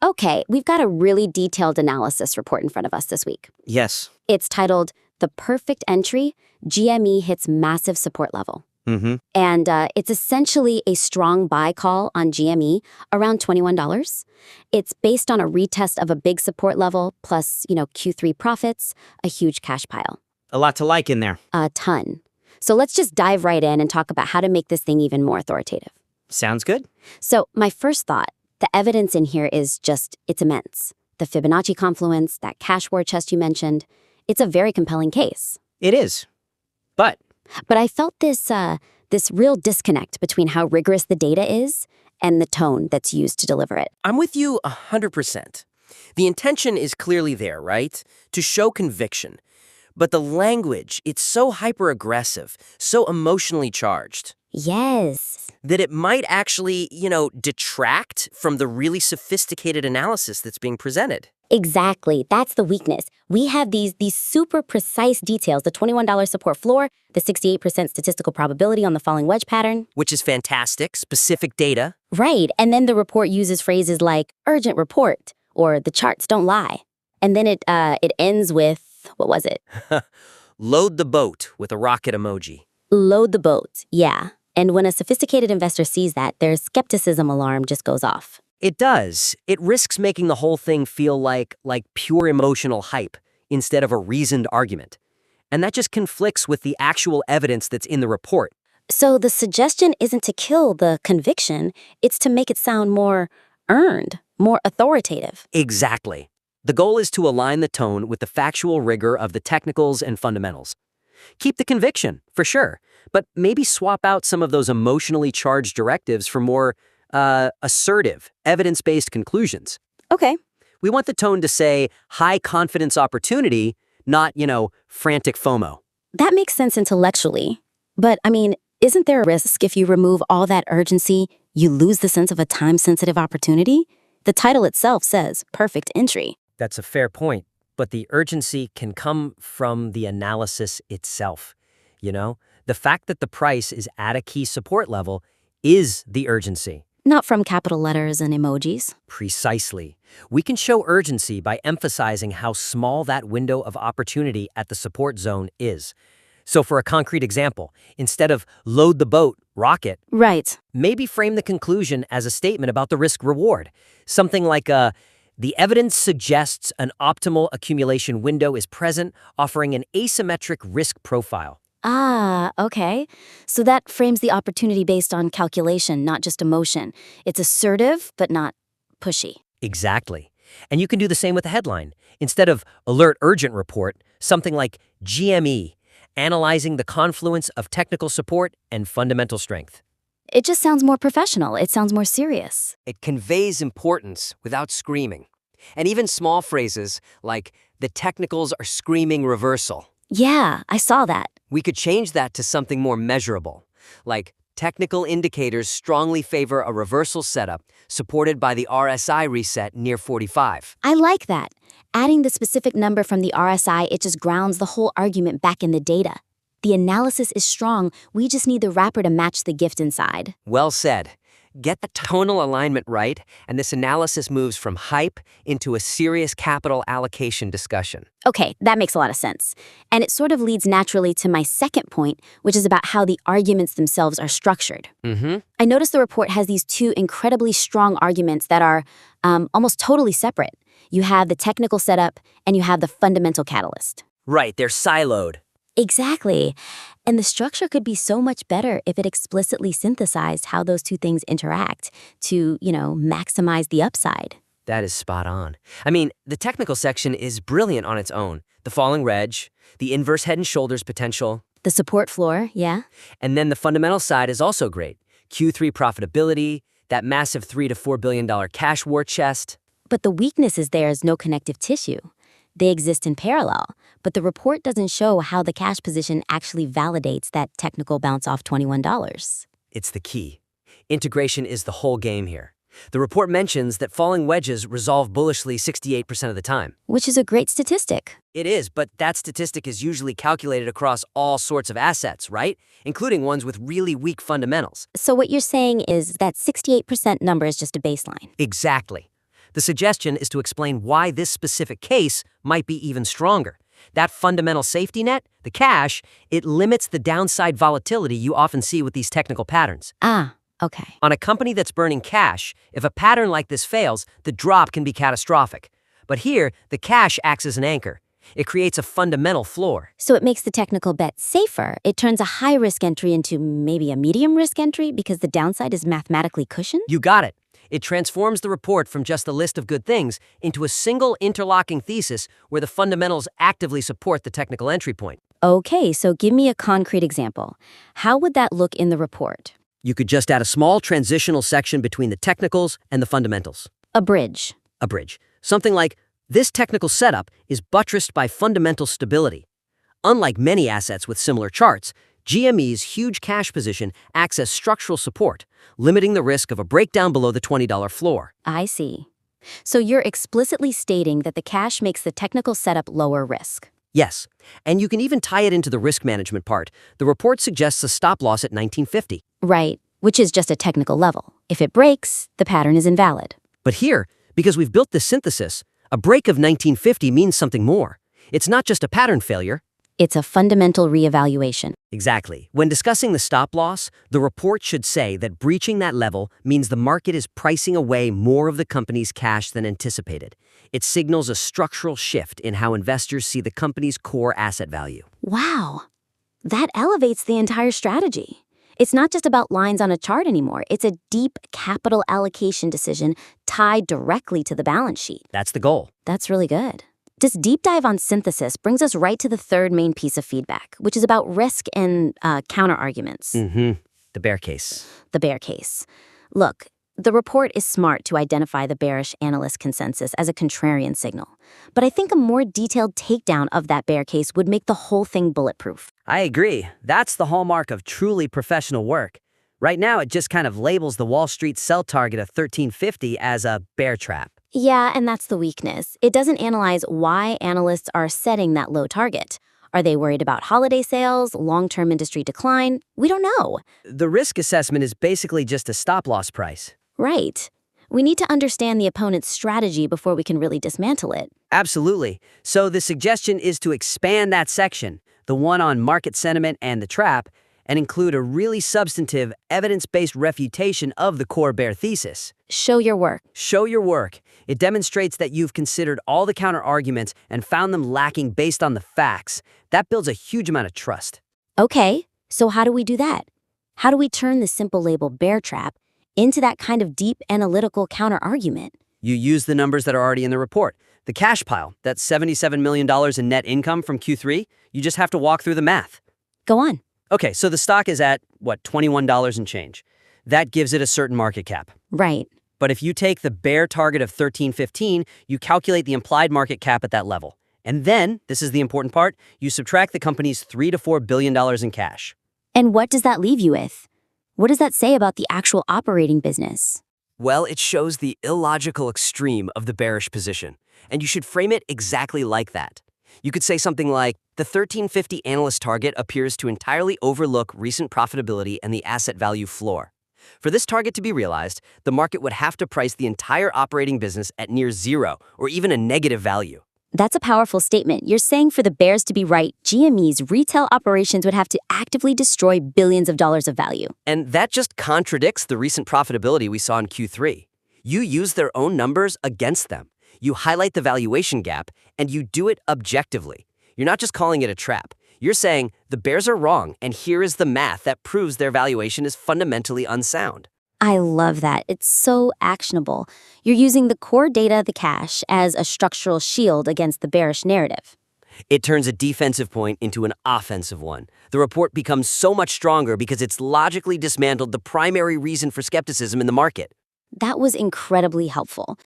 Okay, we've got a really detailed analysis report in front of us this week. Yes. It's titled The Perfect Entry, GME Hits Massive Support Level. Mm-hmm. And it's essentially a strong buy call on GME around $21. It's based on a retest of a big support level plus, Q3 profits, a huge cash pile. A lot to like in there. A ton. So let's just dive right in and talk about how to make this thing even more authoritative. Sounds good. So my first thought, the evidence in here is just, it's immense. The Fibonacci confluence, that cash war chest you mentioned, it's a very compelling case. It is. But I felt this real disconnect between how rigorous the data is and the tone that's used to deliver it. I'm with you 100%. The intention is clearly there, right? To show conviction. But the language, it's so hyper-aggressive, so emotionally charged. Yes. That it might actually, detract from the really sophisticated analysis that's being presented. Exactly. That's the weakness. We have these super precise details, the $21 support floor, the 68% statistical probability on the falling wedge pattern. Which is fantastic, specific data. Right. And then the report uses phrases like urgent report or the charts don't lie. And then it ends with, what was it? Load the boat with a rocket emoji. Load the boat, yeah. And when a sophisticated investor sees that, their skepticism alarm just goes off. It does. It risks making the whole thing feel like pure emotional hype instead of a reasoned argument. And that just conflicts with the actual evidence that's in the report. So the suggestion isn't to kill the conviction, it's to make it sound more earned, more authoritative. Exactly. The goal is to align the tone with the factual rigor of the technicals and fundamentals. Keep the conviction, for sure, but maybe swap out some of those emotionally charged directives for more assertive, evidence-based conclusions. Okay. We want the tone to say high confidence opportunity, not, frantic FOMO. That makes sense intellectually. But, isn't there a risk if you remove all that urgency, you lose the sense of a time-sensitive opportunity? The title itself says perfect entry. That's a fair point, but the urgency can come from the analysis itself. The fact that the price is at a key support level is the urgency. Not from capital letters and emojis. Precisely. We can show urgency by emphasizing how small that window of opportunity at the support zone is. So for a concrete example, instead of load the boat, rocket, Right. maybe frame the conclusion as a statement about the risk-reward. Something like the evidence suggests an optimal accumulation window is present, offering an asymmetric risk profile. Ah, okay. So that frames the opportunity based on calculation, not just emotion. It's assertive, but not pushy. Exactly. And you can do the same with the headline. Instead of alert urgent report, something like GME, analyzing the confluence of technical support and fundamental strength. It just sounds more professional. It sounds more serious. It conveys importance without screaming. And even small phrases like the technicals are screaming reversal. Yeah, I saw that. We could change that to something more measurable, like technical indicators strongly favor a reversal setup supported by the RSI reset near 45. I like that. Adding the specific number from the RSI, it just grounds the whole argument back in the data. The analysis is strong, we just need the wrapper to match the gift inside. Well said. Get the tonal alignment right, and this analysis moves from hype into a serious capital allocation discussion. Okay, that makes a lot of sense. And it sort of leads naturally to my second point, which is about how the arguments themselves are structured. I noticed the report has these two incredibly strong arguments that are almost totally separate. You have the technical setup, and you have the fundamental catalyst. Right, they're siloed. Exactly. And the structure could be so much better if it explicitly synthesized how those two things interact to, maximize the upside. That is spot on. The technical section is brilliant on its own. The falling wedge, the inverse head and shoulders potential. The support floor, yeah. And then the fundamental side is also great. Q3 profitability, that massive $3 to $4 billion cash war chest. But the weakness is there is no connective tissue. They exist in parallel, but the report doesn't show how the cash position actually validates that technical bounce off $21. It's the key. Integration is the whole game here. The report mentions that falling wedges resolve bullishly 68% of the time. Which is a great statistic. It is, but that statistic is usually calculated across all sorts of assets, right? Including ones with really weak fundamentals. So what you're saying is that 68% number is just a baseline. Exactly. The suggestion is to explain why this specific case might be even stronger. That fundamental safety net, the cash, it limits the downside volatility you often see with these technical patterns. Ah, okay. On a company that's burning cash, if a pattern like this fails, the drop can be catastrophic. But here, the cash acts as an anchor. It creates a fundamental floor. So it makes the technical bet safer. It turns a high-risk entry into maybe a medium-risk entry because the downside is mathematically cushioned? You got it. It transforms the report from just a list of good things into a single interlocking thesis where the fundamentals actively support the technical entry point. Okay, so give me a concrete example. How would that look in the report? You could just add a small transitional section between the technicals and the fundamentals. A bridge. A bridge. Something like, this technical setup is buttressed by fundamental stability. Unlike many assets with similar charts, GME's huge cash position acts as structural support, limiting the risk of a breakdown below the $20 floor. I see. So you're explicitly stating that the cash makes the technical setup lower risk. Yes, and you can even tie it into the risk management part. The report suggests a stop loss at 1950. Right, which is just a technical level. If it breaks, the pattern is invalid. But here, because we've built this synthesis, a break of 1950 means something more. It's not just a pattern failure. It's a fundamental reevaluation. Exactly. When discussing the stop loss, the report should say that breaching that level means the market is pricing away more of the company's cash than anticipated. It signals a structural shift in how investors see the company's core asset value. Wow, that elevates the entire strategy. It's not just about lines on a chart anymore. It's a deep capital allocation decision tied directly to the balance sheet. That's the goal. That's really good. This deep dive on synthesis brings us right to the third main piece of feedback, which is about risk and counter-arguments. The bear case. The bear case. Look, the report is smart to identify the bearish analyst consensus as a contrarian signal. But I think a more detailed takedown of that bear case would make the whole thing bulletproof. I agree. That's the hallmark of truly professional work. Right now, it just kind of labels the Wall Street sell target of 1350 as a bear trap. Yeah, and that's the weakness. It doesn't analyze why analysts are setting that low target. Are they worried about holiday sales, long-term industry decline? We don't know. The risk assessment is basically just a stop-loss price. Right. We need to understand the opponent's strategy before we can really dismantle it. Absolutely. So the suggestion is to expand that section, the one on market sentiment and the trap, and include a really substantive, evidence-based refutation of the core bear thesis. Show your work. Show your work. It demonstrates that you've considered all the counter-arguments and found them lacking based on the facts. That builds a huge amount of trust. Okay, so how do we do that? How do we turn the simple label bear trap into that kind of deep analytical counter-argument? You use the numbers that are already in the report. The cash pile, that's $77 million in net income from Q3, you just have to walk through the math. Go on. Okay, so the stock is at, $21 and change. That gives it a certain market cap. Right. But if you take the bear target of 1315, you calculate the implied market cap at that level. And then, this is the important part, you subtract the company's $3 to $4 billion in cash. And what does that leave you with? What does that say about the actual operating business? Well, it shows the illogical extreme of the bearish position, and you should frame it exactly like that. You could say something like, the 1350 analyst target appears to entirely overlook recent profitability and the asset value floor. For this target to be realized, the market would have to price the entire operating business at near zero or even a negative value. That's a powerful statement. You're saying for the bears to be right, GME's retail operations would have to actively destroy billions of dollars of value. And that just contradicts the recent profitability we saw in Q3. You use their own numbers against them. You highlight the valuation gap, and you do it objectively. You're not just calling it a trap. You're saying, the bears are wrong, and here is the math that proves their valuation is fundamentally unsound. I love that. It's so actionable. You're using the core data, the cash, as a structural shield against the bearish narrative. It turns a defensive point into an offensive one. The report becomes so much stronger because it's logically dismantled the primary reason for skepticism in the market. That was incredibly helpful.